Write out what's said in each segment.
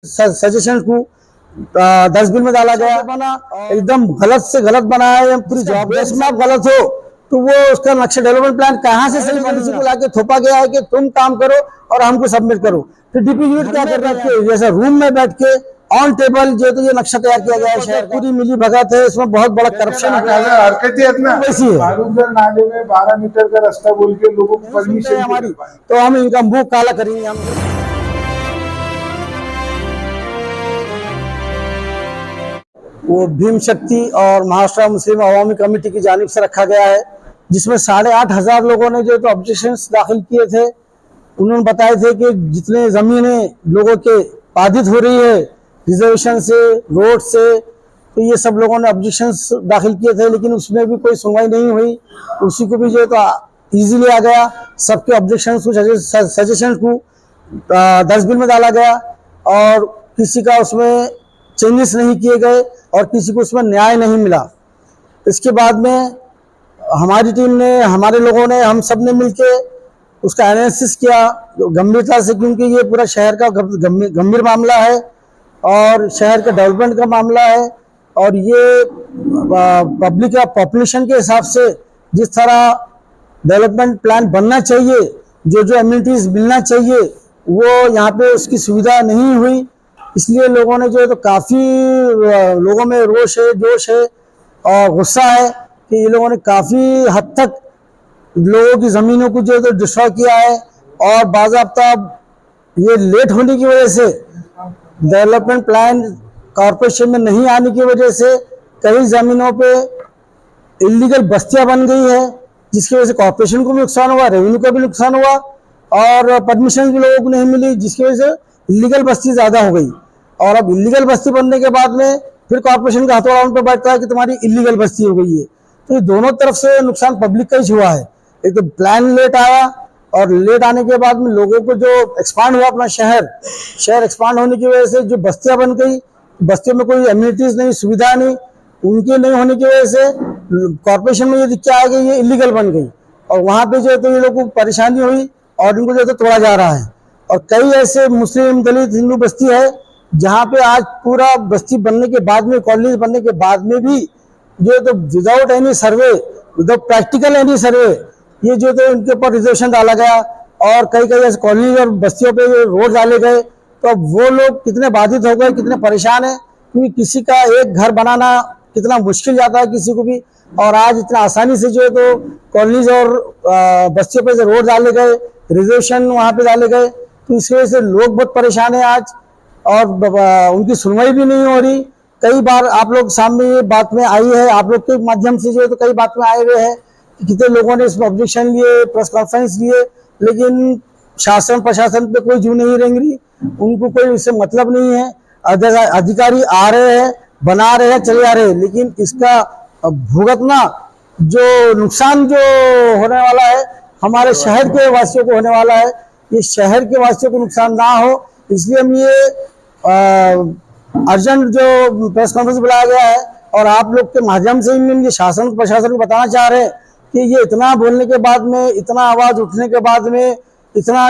Suggestion को dustbin में डाला गया। बना एकदम गलत से गलत बनाया है पूरी जॉब। इसमें आप गलत हो तो वो उसका नक्शा डेवलपमेंट प्लान कहाँ से सही पॉलिसी को लाके थोपा गया है कि तुम काम करो और हमको सबमिट करो। तो डीपी यूनिट क्या कर रहे हैं, जैसा रूम में बैठ के ऑन टेबल जो तो ये नक्शा तैयार किया गया है शहर पूरी मिली भगत है, इसमें बहुत बड़ा करप्शन वैसी है। नाले में 12 मीटर का रास्ता बोल के लोगों को परमिशन हमारी, तो हम इनका मुंह काला करेंगे। हम वो भीम शक्ति और महाराष्ट्र मुस्लिम अवामी कमेटी की जानिब से रखा गया है, जिसमें 8,500 लोगों ने जो तो ऑब्जेक्शंस दाखिल किए थे। उन्होंने बताए थे कि जितने जमीनें लोगों के बाधित हो रही है रिजर्वेशन से, रोड से, तो ये सब लोगों ने ऑब्जेक्शंस दाखिल किए थे, लेकिन उसमें भी कोई सुनवाई नहीं हुई। उसी को भी जो तो ईजिली आ गया, सबके ऑब्जेक्शंस को, सजेशन को डस्टबिन में डाला गया और किसी का उसमें चेंजेस नहीं किए गए और किसी को उसमें न्याय नहीं मिला। इसके बाद में हमारी टीम ने, हमारे लोगों ने, हम सब ने मिलके उसका एनालिसिस किया गंभीरता से, क्योंकि ये पूरा शहर का गंभीर मामला है और शहर के डेवलपमेंट का मामला है। और ये पब्लिक का पॉपुलेशन के हिसाब से जिस तरह डेवलपमेंट प्लान बनना चाहिए, जो जो एमिनिटीज मिलना चाहिए, वो यहाँ पे उसकी सुविधा नहीं हुई। इसलिए लोगों ने जो है तो काफ़ी लोगों में रोष है, जोश है और गुस्सा है कि ये लोगों ने काफ़ी हद तक लोगों की ज़मीनों को जो है तो डिस्ट्रॉय किया है। और बाज़ाब्ता ये लेट होने की वजह से, डेवलपमेंट प्लान कॉरपोरेशन में नहीं आने की वजह से कई ज़मीनों पे इलीगल बस्तियां बन गई है, जिसकी वजह से कॉरपोरेशन को भी नुकसान हुआ, रेवेन्यू का भी नुकसान हुआ और परमिशन भी लोगों को नहीं मिली, जिसकी वजह से इलीगल बस्ती ज़्यादा हो गई। और अब इलीगल बस्ती बनने के बाद में फिर कॉर्पोरेशन का हथौड़ा उन पर बैठता है कि तुम्हारी इलीगल बस्ती हो गई है। तो ये दोनों तरफ से नुकसान पब्लिक का ही हुआ है। एक तो प्लान लेट आया और लेट आने के बाद में लोगों को जो एक्सपांड हुआ अपना शहर एक्सपांड होने की वजह से जो बस्तियां बन गई, बस्तियों में कोई एमिनिटीज नहीं, सुविधा नहीं, उनके नहीं होने की वजह से कॉर्पोरेशन में ये दिक्कत आ गई, ये इलीगल बन गई और वहाँ पे जो है तो ये लोगों को परेशानी हुई और इनको जो है तो तोड़ा जा रहा है। और कई ऐसे मुस्लिम, दलित, हिंदू बस्ती है जहाँ पे आज पूरा बस्ती बनने के बाद में, कॉलोनीज बनने के बाद में भी जो है तो विदाउट एनी सर्वे, विदाउट प्रैक्टिकल एनी सर्वे, ये जो तो इनके ऊपर रिजर्वेशन डाला गया और कई ऐसे कॉलोनीज और बस्तियों पे रोड डाले गए। तो अब वो लोग कितने बाधित हो गए, कितने परेशान है, क्योंकि किसी का एक घर बनाना कितना मुश्किल जाता है किसी को भी, और आज इतना आसानी से जो है तो कॉलोनीज और बस्तियों पे रोड डाले गए, रिजर्वेशन वहाँ पे डाले गए। तो इस वजह से लोग बहुत परेशान है आज और उनकी सुनवाई भी नहीं हो रही। कई बार आप लोग सामने ये बात में आई है, आप लोग के माध्यम से जो है तो कई बात में आए हुए हैं, कितने लोगों ने इसमें ऑब्जेक्शन लिए, प्रेस कॉन्फ्रेंस लिए, लेकिन शासन प्रशासन पे कोई जू नहीं रेंग रही, उनको कोई इससे मतलब नहीं है। अधिकारी आ रहे हैं, बना रहे हैं, चले जा रहे हैं, लेकिन इसका भुगतना जो नुकसान जो होने वाला है हमारे शहर के वासियों को होने वाला है, ये शहर के वासियों को नुकसान ना हो, इसलिए हम ये अर्जेंट जो प्रेस कॉन्फ्रेंस बुलाया गया है और आप लोग के माध्यम से ये शासन प्रशासन को बताना चाह रहे हैं कि ये इतना बोलने के बाद में, इतना आवाज उठने के बाद में, इतना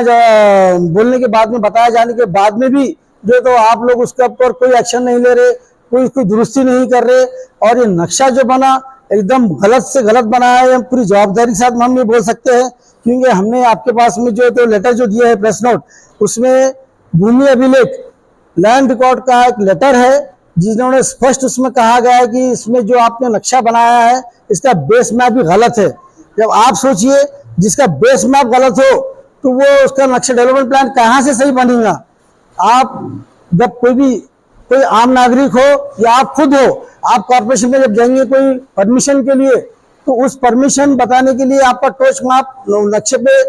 बोलने के बाद में, बताया जाने के बाद में भी जो तो आप लोग उसके ऊपर कोई एक्शन नहीं ले रहे, कोई दुरुस्ती नहीं कर रहे। और ये नक्शा जो बना एकदम गलत से गलत बनाया है, पूरी जवाबदारी के साथ हम ये बोल सकते हैं, क्योंकि हमने आपके पास में जो तो लेटर जो दिया है प्रेस नोट, उसमें भूमि अभिलेख लैंड रिकॉर्ड का एक लेटर है जिन्होंने स्पष्ट उसमें कहा गया है कि इसमें जो आपने नक्शा बनाया है इसका बेस मैप भी गलत है। जब आप सोचिए जिसका बेस मैप गलत हो तो वो उसका नक्शा डेवलपमेंट प्लान कहाँ से सही बनेगा। आप जब कोई आम नागरिक हो या आप खुद हो, आप कॉर्पोरेशन में जब जाएंगे कोई परमिशन के लिए, तो उस परमिशन बताने के लिए आपका टॉर्च मैप नक्शे पे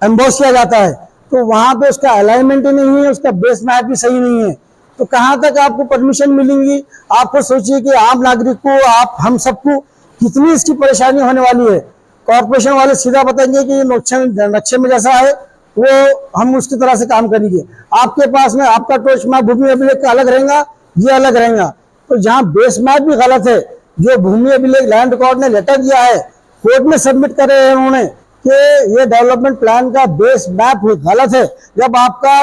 एम्बोस किया जाता है, तो वहां पे उसका अलाइनमेंट ही नहीं है, उसका बेस मैप भी सही नहीं है, तो कहाँ तक आपको परमिशन मिलेंगी। आपको सोचिए कि आम नागरिक को, आप हम सबको कितनी इसकी परेशानी होने वाली है। कॉर्पोरेशन वाले सीधा बताएंगे कि नक्शे में जैसा है वो हम उसकी तरह से काम करेंगे। आपके पास में आपका टॉर्च मैप भूमि अभिलेख का अलग रहेगा, ये अलग रहेगा। तो जहाँ बेस मैप भी गलत है, जो भूमि अभिलेख लैंड रिकॉर्ड ने लेटर दिया है, कोर्ट में सबमिट करे हैं उन्होंने कि ये डेवलपमेंट प्लान का बेस मैप गलत है। जब आपका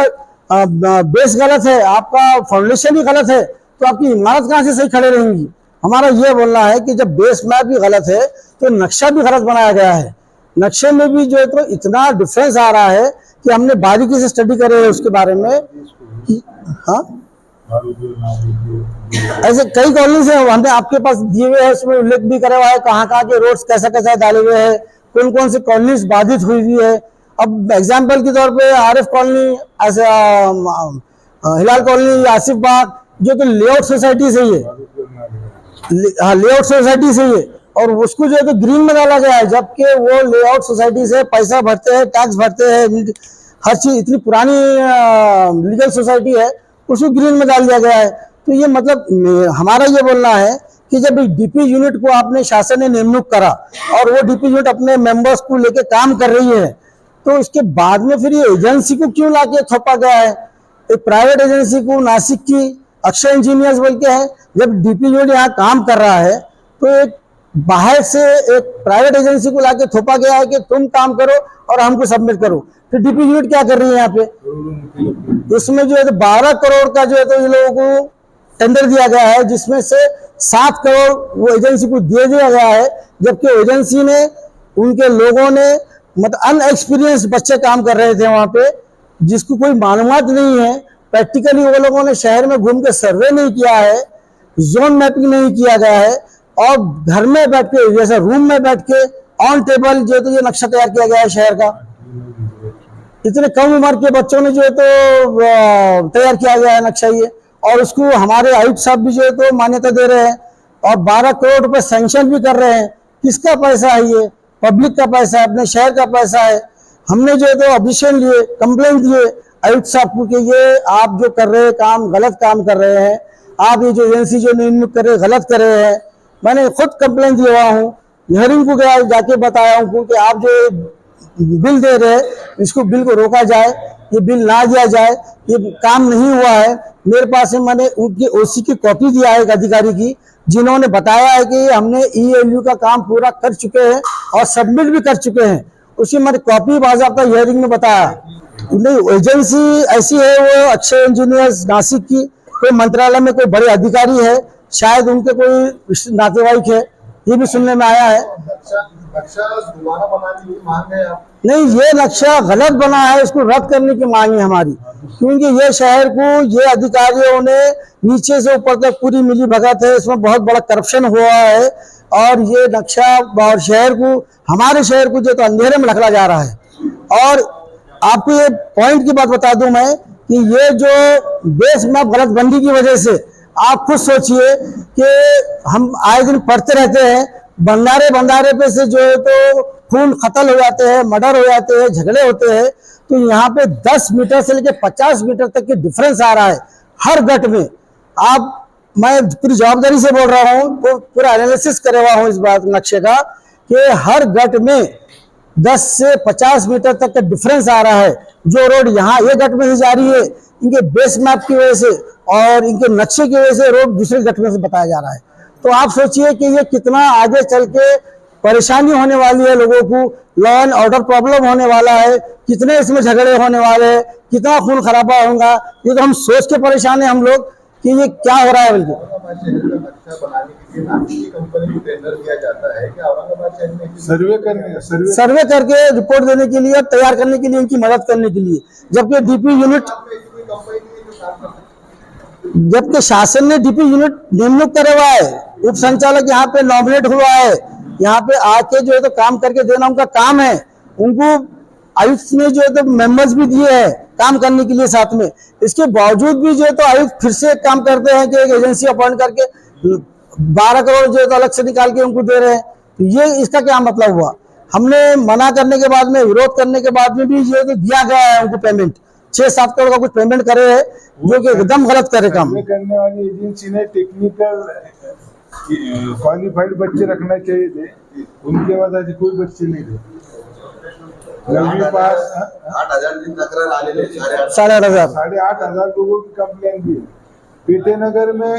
बेस गलत है, आपका फाउंडेशन ही गलत है, तो आपकी इमारत कहाँ से सही खड़े रहेंगी। हमारा ये बोलना है कि जब बेस मैप भी गलत है तो नक्शा भी गलत बनाया गया है। नक्शे में भी जो है तो इतना डिफरेंस आ रहा है कि हमने बारीकी से स्टडी करे है उसके बारे में कि हाँ ऐसे कई कॉलोनीज है हमने आपके पास दिए हुए हैं, उसमें उल्लेख भी करा हुआ है कहाँ कहाँ के रोड्स कैसा कैसा डाले हुए हैं, कौन कौन से कॉलोनीज बाधित हुई हुई है। अब एग्जाम्पल के तौर पे आरिफ कॉलोनी, हिलाल कॉलोनी, आसिफ बाग, जो तो लेआउट सोसाइटी से ही है, हाँ लेआउट सोसाइटी से ही है, और उसको जो है तो ग्रीन में डाला गया है, जबकि वो लेआउट सोसाइटी से पैसा भरते हैं, टैक्स भरते हैं, हर चीज इतनी पुरानी लीगल सोसाइटी है, उसको ग्रीन में डाल दिया गया है। तो ये मतलब हमारा ये बोलना है कि जब डीपी यूनिट को आपने शासन ने नियुक्त करा और वो डीपी यूनिट अपने मेंबर्स को लेके काम कर रही है, तो उसके बाद में फिर ये एजेंसी को क्यों लाके थोपा गया है। एक प्राइवेट एजेंसी को, नासिक की अक्षय इंजीनियर्स बोल के है, जब डीपी यूनिट यहाँ काम कर रहा है तो एक बाहर से एक प्राइवेट एजेंसी को लाके थोपा गया है कि तुम काम करो और हमको सबमिट करो। फिर डीपी यूनिट क्या कर रही है यहाँ पे, उसमें जो है तो 12 करोड़ का जो है तो ये लोगों को टेंडर दिया गया है, जिसमें से 7 करोड़ वो एजेंसी को दे दिया गया है, जबकि एजेंसी ने, उनके लोगों ने मतलब अनएक्सपीरियंस बच्चे काम कर रहे थे वहां पे, जिसको कोई मालूमात नहीं है। प्रैक्टिकली वो लोगों ने शहर में घूम के सर्वे नहीं किया है, जोन मैपिंग नहीं किया गया है, और घर में बैठ के जैसे रूम में बैठ के ऑन टेबल जो है तो ये नक्शा तैयार किया गया है शहर का। इतने कम उम्र के बच्चों ने जो है तो तैयार किया गया है नक्शा ये, और उसको हमारे आयुक्त साहब भी जो है तो मान्यता दे रहे हैं और 12 करोड़ रुपए सैंक्शन भी कर रहे हैं। किसका पैसा है ये? पब्लिक का पैसा है, अपने शहर का पैसा है। हमने जो है तो ऑब्जेक्शन लिए, कंप्लेंट दिए आयुक्त साहब को कि ये आप जो कर रहे हैं काम, गलत काम कर रहे हैं, आप ये जो एजेंसी जो नियुक्त कर रहे गलत कर रहे हैं। मैंने खुद कंप्लेंट दिया हुआ हूँ, हियरिंग को गया, जाके बताया हूँ कि आप जो बिल दे रहे हैं इसको बिल को रोका जाए, ये बिल ना दिया जाए, ये काम नहीं हुआ है। मेरे पास है, मैंने उनकी ओसी की कॉपी दिया है एक अधिकारी की, जिन्होंने बताया है कि हमने ईएलयू का काम पूरा कर चुके हैं और सबमिट भी कर चुके हैं। उसकी मैंने कॉपी बाज़ाब्ता हियरिंग में बताया। नहीं, एजेंसी ऐसी है, वो अक्षय इंजीनियर्स नासिक की, कोई मंत्रालय में कोई बड़े अधिकारी है, शायद उनके कोई नातेवाईक है, ये भी सुनने में आया है। नक्शा दोबारा बनाने की मांग है आप? नहीं, ये नक्शा गलत बना है, इसको रद्द करने की मांग है हमारी, क्योंकि ये शहर को, ये अधिकारियों ने नीचे से ऊपर तक पूरी मिली भगत है, इसमें बहुत बड़ा करप्शन हुआ है, और ये नक्शा और शहर को, हमारे शहर को जो तो अंधेरे में ढकला जा रहा है। और आपको ये पॉइंट की बात बता दूं मैं कि ये जो बेस मैप गलत बंदी की वजह से, आप खुद सोचिए कि हम आए दिन पढ़ते रहते हैं, बंदारे पे से जो है तो खून कत्ल हो जाते हैं, मर्डर हो जाते हैं, झगड़े होते हैं। तो यहाँ पे 10 मीटर से लेकर 50 मीटर तक की डिफरेंस आ रहा है हर गट में। मैं पूरी जवाबदारी से बोल रहा हूँ, तो पूरा एनालिसिस करे हुआ हूँ इस बात नक्शे का, कि हर गट में 10 से 50 मीटर तक का डिफरेंस आ रहा है। जो रोड यहाँ ये गट में से जा रही है, इनके बेस मैप की वजह से और इनके नक्शे की वजह से रोड दूसरे गट में से बताया जा रहा है। तो आप सोचिए कि ये कितना आगे चल के परेशानी होने वाली है लोगों को, लॉ एंड ऑर्डर प्रॉब्लम होने वाला है, कितने इसमें झगड़े होने वाले हैं, कितना खून खराबा होगा। ये तो हम सोच के परेशान हैं हम लोग कि ये क्या हो रहा है। बल्कि नक्शा बनाने के लिए नासिक की कंपनी को टेंडर दिया जाता है कि औरंगाबाद शहर में सर्वे करके रिपोर्ट देने के लिए, तैयार करने के लिए, इनकी मदद करने के लिए, जबकि डीपी यूनिट, जबकि शासन ने डीपी यूनिट नियुक्त करे हुआ है, उप संचालक यहाँ पे नॉमिनेट हुआ है, यहाँ पे आके जो है तो काम करके देना उनका काम है। उनको आयुक्त ने जो है तो मेंबर्स भी दिए हैं काम करने के लिए साथ में। इसके बावजूद भी जो है तो आयुक्त फिर से काम करते हैं कि एक एजेंसी अपॉइंट करके 12 करोड़ जो है तो अलग से निकाल के उनको दे रहे हैं। तो ये इसका क्या मतलब हुआ? हमने मना करने के बाद में, विरोध करने के बाद में भी जो है तो दिया गया है उनको पेमेंट, 6-7 करोड़ का कुछ पेमेंट करे है, जो कि एकदम गलत करे काम। करने वाली एजेंसी ने टेक्निकल क्वालिफाइड बच्चे रखना चाहिए थे, उनके बाद ऐसे कोई बच्चे नहीं थे। 8,000 तक्रार आलेले, 8,500 लोगों की कंप्लेंट दी। पेटे नगर में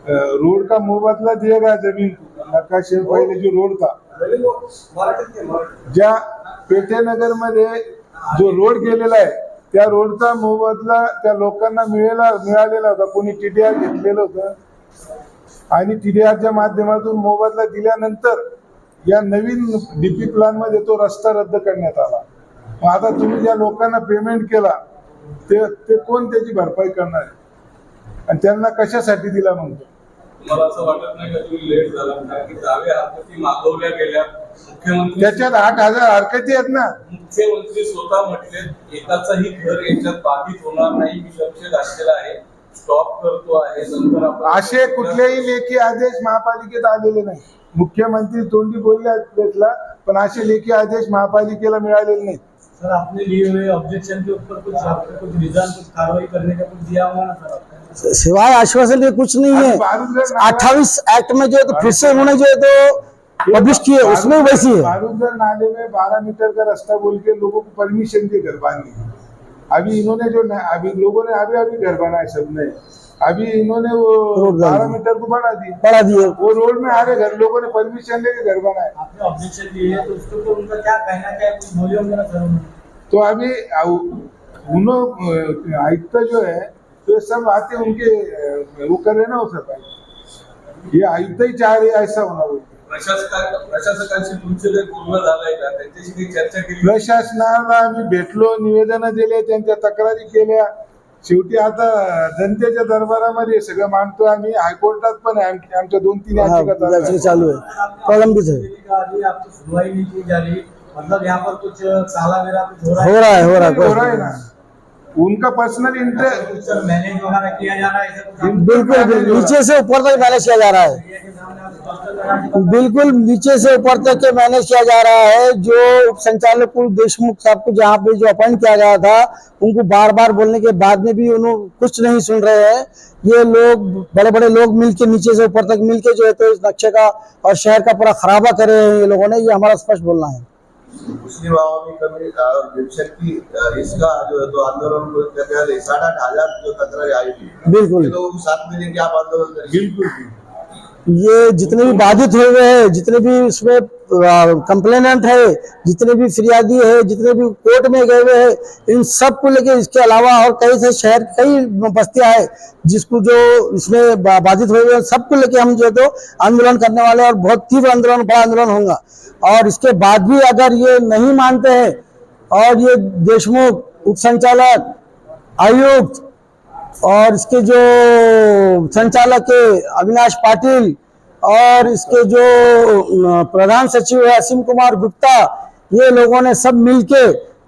रोड का मोबदला दिया गया, जमीन नकाशे पहले जो रोड था, ज्या पेटे नगर मध्ये जो रोड गेलेला आहे त्या रोडचा मोबदला त्या लोकांना मिळालेला होता. कोणी TDR घेतलेलं होतं आणि TDRच्या माध्यमातून मोबदला दिल्यानंतर या नवीन DP प्लॅन मध्ये तो रस्ता रद्द करण्यात आला. मग आता तुम्ही ज्या लोकांना पेमेंट केला ते कोण त्याची भरपाई करणार आहे आणि त्यांना कशासाठी दिला म्हणतो? मला असं वाटत नाही का तुम्ही लेट झाला, कारण की दावे हरकती मागवल्या गेल्या. मुख्यमंत्री त्याच्यात 8,000 हरकती आहेत ना. मुख्यमंत्री स्वतः म्हटले एकाचाही घर याच्यात बाधित होणार नाही, मी लक्ष घातलेलं आहे, स्टॉप करतो आहे. नंतर आपण असे कुठलेही लेखी आदेश महापालिकेत आलेले नाही. मुख्यमंत्री तोंडी बोलले घेतला, पण असे लेखी आदेश महापालिकेला मिळालेले नहीं. सर आपने लिए हुए ऑब्जेक्शन के ऊपर कुछ रिजल्ट कुछ कार्रवाई करने का कुछ दिया हुआ ना सर आपने? सिवाय आश्वासन के कुछ नहीं है। 28 एक्ट में जो है तो फिर से उन्होंने जो है तो पब्लिश किए, उसमें वैसी है। बारूदगढ़ नाले में 12 मीटर का रास्ता बोल के लोगों को परमिशन दे घर बांधने। अभी इन्होंने अभी लोगों ने अभी घर बनाए सबने, अभी इन्होंने वो 12 मीटर को बढ़ा दिए। वो रोड में आ रहे घर, लोगों ने परमिशन लेके घर बनाए। आपने ऑब्जेक्शन दिए है तो उसके ऊपर उनका क्या कहना, क्या कुछ बोले होंगे ना सर उन्होंने? तो अभी उन्होंने आयुक्त जो है तो सब बातें उनके वो कर रहे ना, वो सब ये आयुक्त ही चाह रहे ऐसा होना। वो प्रशासकांशी तुमचे जे पूर्ण झालंय का, त्यांच्याशी काही चर्चा केली? प्रशासनाला आम्ही भेटलो, निवेदन दिले, त्यांच्या तक्रारी केल्या. शेवटी आता जनतेच्या दरबारामध्ये सगळं मांडतो आम्ही. हायकोर्टात पण आहे आमच्या 2-3 याचिका चालू है, प्रलंबित है। अभी आपकी सुनवाई नहीं की जा रही, मतलब यहाँ पर कुछ काला मेरा कुछ हो रहा हो रहा है ना। उनका पर्सनल इंटरेस्ट सर मैनेज वगैरह किया जा रहा है, ऐसा कुछ बिल्कुल नीचे से ऊपर तक मैनेज किया जा रहा है। बिल्कुल नीचे से ऊपर तक के मैनेज किया जा रहा है। जो उप संचालक कुल देशमुख साहब को जहाँ पे जो अपॉइंट किया गया था, उनको बार बार बोलने के बाद में भी उन्होंने कुछ नहीं सुन रहे हैं। ये लोग बड़े बड़े लोग मिलके नीचे से ऊपर तक मिलके जो है तो इस नक्शे का और शहर का पूरा खराबा करे हैं ये लोगों ने। ये हमारा स्पष्ट बोलना है। मुस्लिम आवामी कमेटी और दिलशद की इसका जो है तो आंदोलन करने वाले 8,500 जो तकरारें आई थी, बिल्कुल लोगों को साथ में लेके आप आंदोलन करेंगे? बिल्कुल। ये जितने भी बाधित हुए हैं, जितने भी इसमें कंप्लेनेंट है, जितने भी फिरियादी है, जितने भी कोर्ट में गए हुए हैं, इन सब को लेके, इसके अलावा और कई से शहर कई बस्तियां हैं जिसको जो इसमें बाधित हुए हैं, सबको लेके हम जो है तो आंदोलन करने वाले हैं और बहुत तीव्र आंदोलन, बड़ा आंदोलन होगा। और इसके बाद भी अगर ये नहीं मानते हैं और ये देशमुख उप संचालक, आयुक्त और इसके जो संचालक है अविनाश पाटिल और इसके जो प्रधान सचिव है असीम कुमार गुप्ता, ये लोगों ने सब मिलके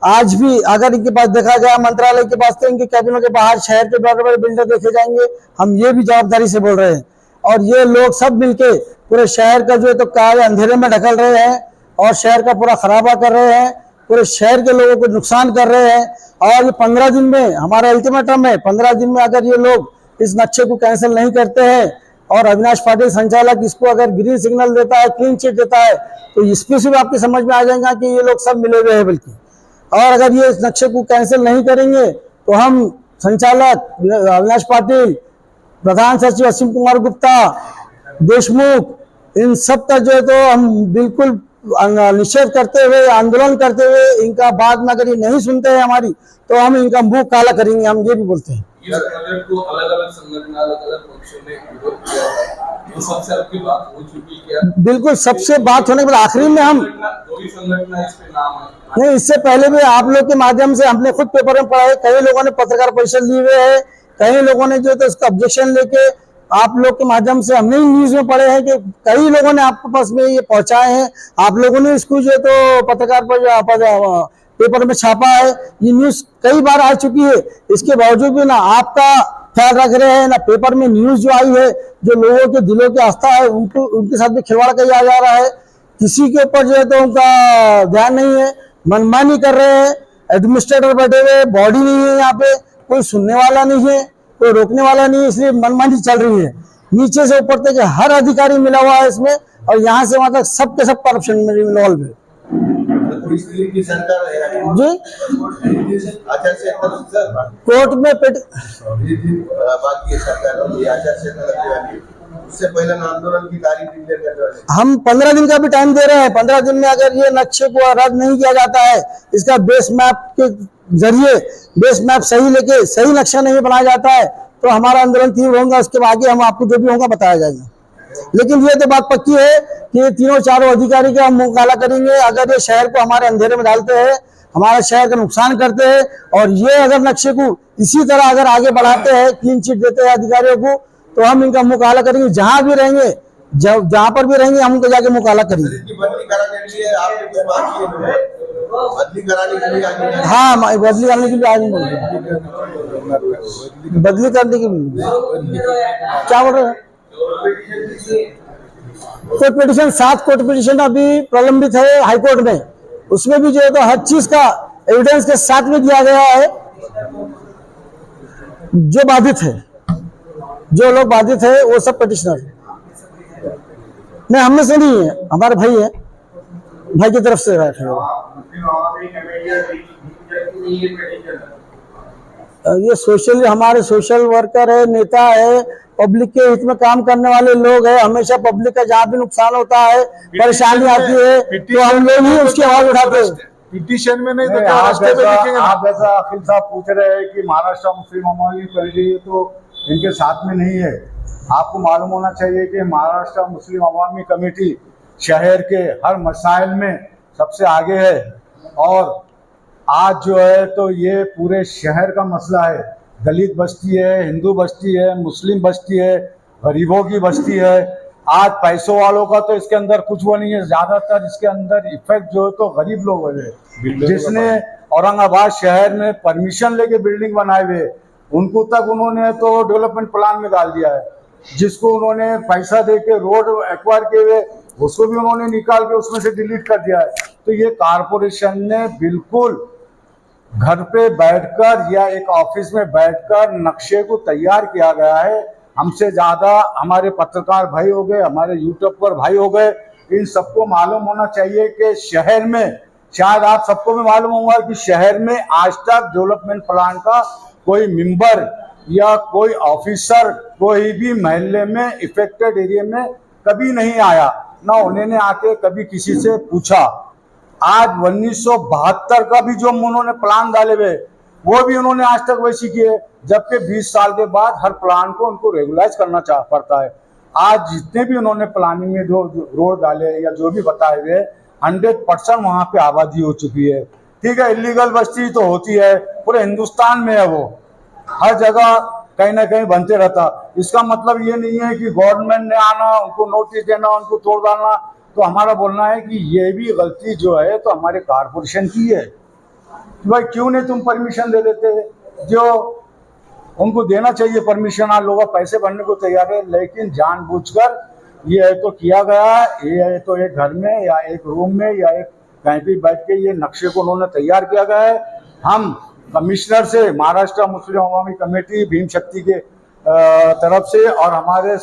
आज भी अगर इनके पास देखा गया मंत्रालय के पास, तो इनके कैबिनों के बाहर शहर के बड़े बड़े बिल्डर देखे जाएंगे। हम ये भी जवाबदारी से बोल रहे हैं। और ये लोग सब मिलके पूरे शहर का जो है तो काले अंधेरे में ढकल रहे हैं और शहर का पूरा खराबा कर रहे हैं, पूरे शहर के लोगों को नुकसान कर रहे हैं। और ये 15 दिन में हमारा अल्टीमेटम है, 15 दिन में अगर ये लोग इस नक्शे को कैंसिल नहीं करते हैं और अविनाश पाटिल संचालक इसको अगर ग्रीन सिग्नल देता है, क्लीन चिट देता है, तो इसमें से भी आपकी समझ में आ जाएगा कि ये लोग सब मिले हुए हैं। बल्कि और अगर ये इस नक्शे को कैंसिल नहीं करेंगे तो हम संचालक अविनाश पाटिल, प्रधान सचिव असीम कुमार गुप्ता, देशमुख, इन सब का जो है तो हम बिल्कुल निषेध करते हुए, आंदोलन करते हुए, इनका बाद में अगर ये नहीं सुनते हैं हमारी, तो हम इनका मुंह काला करेंगे। हम ये भी बोलते हैं। इस प्रोजेक्ट को अलग-अलग संगठन, अलग-अलग पक्षों ने विरोध किया है, इन सबसे आपकी बात हो चुकी क्या? बिल्कुल, सबसे बात होने के बाद आखिरी में हम कोई संगठन इस पे नाम है नहीं, इससे पहले भी आप लोग के माध्यम से हमने खुद पेपर में पढ़ा है, कई लोगों ने पत्रकार परिषद लिए हुए है, कई लोगों ने जो है तो इसका ऑब्जेक्शन लेके आप लोग के माध्यम से हमने न्यूज में पढ़े हैं कि कई लोगों ने आपके पास में ये पहुंचाए हैं। आप लोगों ने इसको जो है तो पत्रकार पर पेपर में छापा है। ये न्यूज कई बार आ चुकी है, इसके बावजूद भी ना आपका ख्याल रख रहे हैं, ना पेपर में न्यूज जो आई है, जो लोगों के दिलों की आस्था है उनको, उनके साथ में खिलवाड़ किया जा रहा है। किसी के ऊपर जो है तो उनका ध्यान नहीं है, मनमानी कर रहे हैं। एडमिनिस्ट्रेटर बैठे हुए, बॉडी नहीं है, यहाँ पे कोई सुनने वाला नहीं है, कोई रोकने वाला नहीं है, इसलिए मनमानी चल रही है। नीचे से ऊपर तक हर अधिकारी मिला हुआ है इसमें, और यहाँ से वहां तक सब के सब करप्शन में इन्वॉल्व है की सरकार है जी। आचार संहिता कोर्ट में बाकी है सरकार, ये आचार संहिता लगने वाली है, उससे पहले आंदोलन की तारीख डिक्लेयर करने वाले। हम 15 दिन का भी टाइम दे रहे हैं। 15 दिन में अगर ये नक्शे को रद्द नहीं किया जाता है, इसका बेस मैप के जरिए बेस मैप सही लेके सही नक्शा नहीं बनाया जाता है तो हमारा आंदोलन तीव्र होगा। उसके आगे हम आपको जो भी होगा बताया जाएगा। लेकिन ये तो बात पक्की है कि ये तीनों चारों अधिकारी का हम मुंह काला करेंगे अगर ये शहर को हमारे अंधेरे में डालते हैं, हमारे शहर का नुकसान करते हैं। और ये अगर नक्शे को इसी तरह अगर आगे बढ़ाते हैं, क्लीन चिट देते हैं अधिकारियों को, तो हम इनका मुंह काला करेंगे। जहां भी रहेंगे, जहां पर भी रहेंगे, हम उनको जाके मुंह काला करेंगे। बदली कराने के लिए आपने कुछ बात की है? बदली कराने के लिए आगे हैं? हाँ, बदली करने के लिए आज नहीं बोल रहे, बदली करने के लिए क्या बोल रहे हैं? कोर्ट पिटिशन 7 कोर्ट पिटिशन अभी प्रलंबित है हाईकोर्ट में। उसमें भी जो है तो हर चीज का एविडेंस के साथ में दिया गया है। जो बाधित है, जो लोग बाधित है वो सब पिटिशनर नहीं, हम में से नहीं है, हमारे भाई है, भाई की तरफ से बैठे हैं। ये सोशल, हमारे सोशल वर्कर है, नेता है, पब्लिक के हित में काम करने वाले लोग हैं। हमेशा पब्लिक का जहाँ भी नुकसान होता है, परेशानी आती है, तो हम लोग ही उसकी आवाज उठाते हैं। पिटीशन में नहीं तो आप ऐसा अखिल साहब पूछ रहे हैं कि महाराष्ट्र मुस्लिम अवामी कमेटी तो इनके साथ में नहीं है। आपको मालूम होना चाहिए कि महाराष्ट्र मुस्लिम अवामी कमेटी शहर के हर मसाइल में सबसे आगे है। और आज जो है तो ये पूरे शहर का मसला है। दलित बस्ती है, हिंदू बस्ती है, मुस्लिम बस्ती है, गरीबों की बस्ती है। आज पैसों वालों का तो इसके अंदर कुछ वो नहीं है, ज्यादातर इसके अंदर इफेक्ट जो है तो गरीब लोग है। जिसने औरंगाबाद शहर में परमिशन लेके बिल्डिंग बनाए हुए, उनको तक उन्होंने तो डेवलपमेंट प्लान में डाल दिया है। जिसको उन्होंने पैसा दे के रोड एक्वायर किए हुए, उसको भी उन्होंने निकाल के उसमें से डिलीट कर दिया है। तो ये कारपोरेशन ने बिल्कुल घर पे बैठकर या एक ऑफिस में बैठकर नक्शे को तैयार किया गया है। हमसे ज्यादा हमारे पत्रकार भाई हो गए, हमारे यूट्यूब पर भाई हो गए, इन सबको मालूम होना चाहिए कि शहर में, शायद आप सबको भी मालूम होगा कि शहर में आज तक डेवलपमेंट प्लान का कोई मेंबर या कोई ऑफिसर कोई भी महल्ले में इफेक्टेड एरिया में कभी नहीं आया, ना उन्होंने आके कभी किसी से पूछा। आज 1972 का भी जो उन्होंने प्लान डाले हुए, वो भी उन्होंने आज तक वैसी किए, जबकि 20 साल के बाद हर प्लान को उनको रेगुलाइज करना पड़ता है। आज जितने भी उन्होंने प्लानिंग में जो रोड डाले या जो भी बताए हुए, 100% वहां पे आबादी हो चुकी है। ठीक है, इलीगल बस्ती तो होती है, पूरे हिंदुस्तान में है, वो हर जगह कहीं ना कहीं बनते रहता। इसका मतलब ये नहीं है कि गवर्नमेंट ने आना, उनको नोटिस देना, उनको तोड़ डालना। तो हमारा बोलना है कि ये भी गलती जो है तो हमारे कारपोरेशन की है। भाई क्यों नहीं तुम परमिशन दे देते? जो उनको देना चाहिए परमिशन, आज लोग पैसे भरने को तैयार है, लेकिन जानबूझकर ये तो किया गया है। ये तो एक घर में या एक रूम में या एक कहीं भी बैठ के ये नक्शे को उन्होंने तैयार किया गया है। हम कमिश्नर से, महाराष्ट्र मुस्लिम अवामी कमेटी भीम शक्ति के तरफ से और हमारे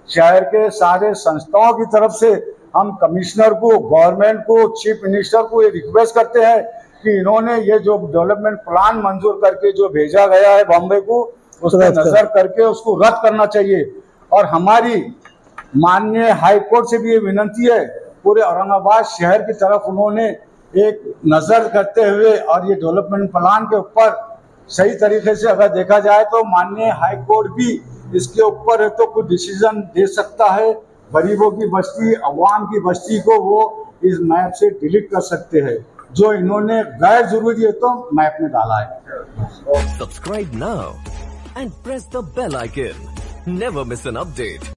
शहर के सारे संस्थाओं की तरफ से हम कमिश्नर को, गवर्नमेंट को, चीफ मिनिस्टर को ये रिक्वेस्ट करते हैं कि इन्होंने ये जो डेवलपमेंट प्लान मंजूर करके जो भेजा गया है बॉम्बे को, उस पर नजर करके उसको रद्द करना चाहिए। और हमारी माननीय हाई कोर्ट से भी ये विनती है, पूरे औरंगाबाद शहर की तरफ उन्होंने एक नजर करते हुए और ये डेवलपमेंट प्लान के ऊपर सही तरीके से अगर देखा जाए तो माननीय हाई कोर्ट भी इसके ऊपर तो कुछ डिसीजन दे सकता है। गरीबों की बस्ती, अवाम की बस्ती को वो इस मैप से डिलीट कर सकते हैं, जो इन्होंने गैर जरूरी है तो मैप में डाला है। Subscribe now and press the bell icon. Never miss an update.